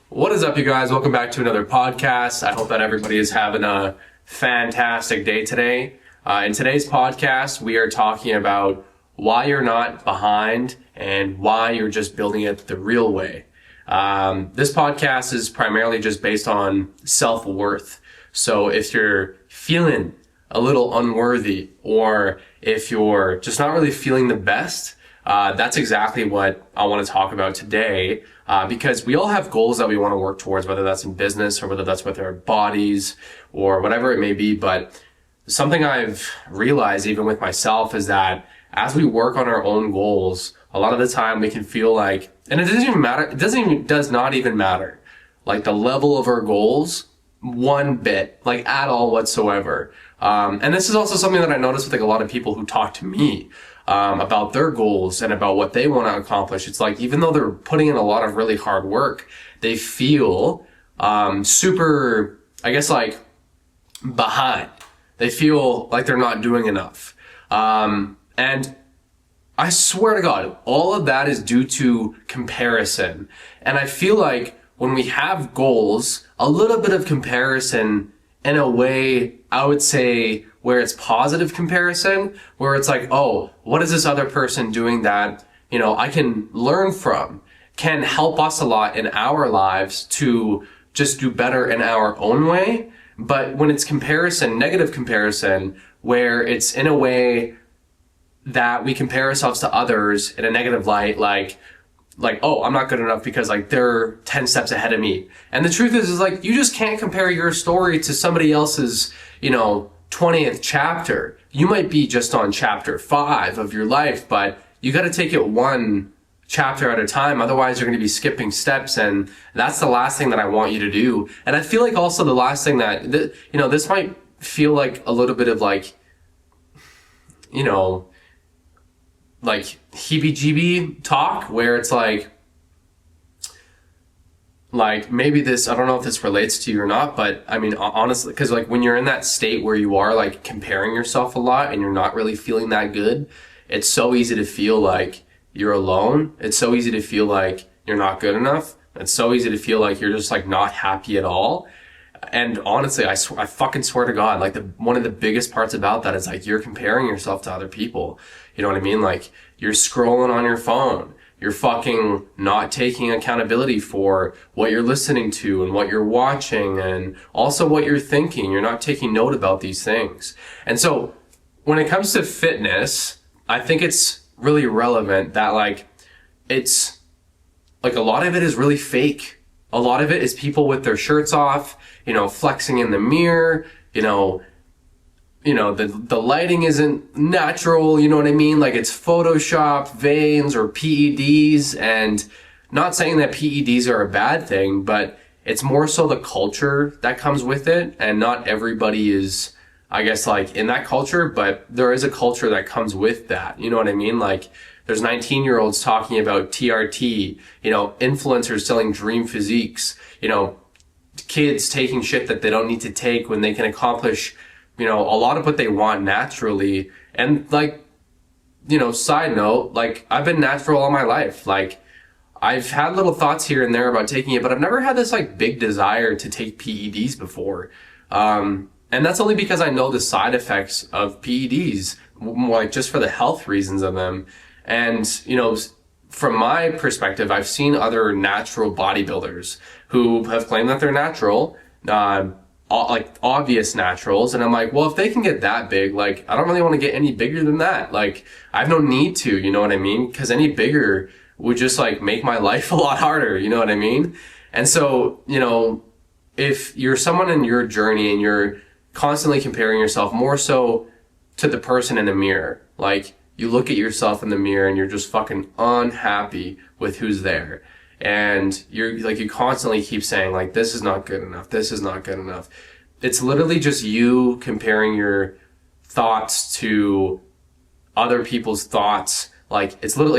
What is up, you guys? Welcome back to another podcast. I hope that everybody is having a fantastic day today. In today's podcast, we are talking about why you're not behind and why you're just building it the real way. This podcast is primarily just based on self-worth. So if you're feeling a little unworthy, or if you're just not really feeling the best, that's exactly what I want to talk about today, because we all have goals that we want to work towards, whether that's in business or whether that's with our bodies or whatever it may be. But something I've realized even with myself is that as we work on our own goals, a lot of the time we can feel like, and it doesn't even matter, does not even matter, like the level of our goals one bit, like at all whatsoever. And this is also something that I noticed with like a lot of people who talk to me about their goals and about what they want to accomplish. It's like, even though they're putting in a lot of really hard work, they feel super, I guess, like behind. They feel like they're not doing enough. And I swear to God, all of that is due to comparison. And I feel like when we have goals, a little bit of comparison in a way, I would say, where it's positive comparison, where it's like, oh, what is this other person doing that, I can learn from, can help us a lot in our lives to just do better in our own way. But when it's comparison, negative comparison, where it's in a way that we compare ourselves to others in a negative light, like, oh, I'm not good enough because like they're 10 steps ahead of me. And the truth is like, you just can't compare your story to somebody else's, 20th chapter. You might be just on chapter 5 of your life, but you got to take it one chapter at a time. Otherwise you're going to be skipping steps. And that's the last thing that I want you to do. And I feel like also the last thing that, this might feel like a little bit of like heebie-jeebie talk, where it's like maybe this, I don't know if this relates to you or not, but I mean, honestly, because like when you're in that state where you are like comparing yourself a lot and you're not really feeling that good, it's so easy to feel like you're alone. It's so easy to feel like you're not good enough. It's so easy to feel like you're just like not happy at all. And honestly, I fucking swear to God, like one of the biggest parts about that is like you're comparing yourself to other people. You know what I mean? Like you're scrolling on your phone. You're fucking not taking accountability for what you're listening to and what you're watching and also what you're thinking. You're not taking note about these things. And so when it comes to fitness, I think it's really relevant that like it's like a lot of it is really fake. A lot of it is people with their shirts off, flexing in the mirror, the lighting isn't natural, you know what I mean? Like it's Photoshop, veins, or PEDs. And not saying that PEDs are a bad thing, but it's more so the culture that comes with it. And not everybody is, I guess, like in that culture, but there is a culture that comes with that. You know what I mean? Like there's 19-year-olds talking about TRT, influencers selling dream physiques, kids taking shit that they don't need to take when they can accomplish, a lot of what they want naturally. And like, side note, like I've been natural all my life. Like I've had little thoughts here and there about taking it, but I've never had this like big desire to take PEDs before. And that's only because I know the side effects of PEDs, more like just for the health reasons of them. And, from my perspective, I've seen other natural bodybuilders who have claimed that they're natural, like obvious naturals. And I'm like, well, if they can get that big, like, I don't really want to get any bigger than that. Like, I have no need to, you know what I mean? Because any bigger would just like make my life a lot harder, you know what I mean? And so, if you're someone in your journey and you're constantly comparing yourself more so to the person in the mirror, like you look at yourself in the mirror and you're just fucking unhappy with who's there. And you're like, you constantly keep saying like, this is not good enough. This is not good enough. It's literally just you comparing your thoughts to other people's thoughts. Like it's literally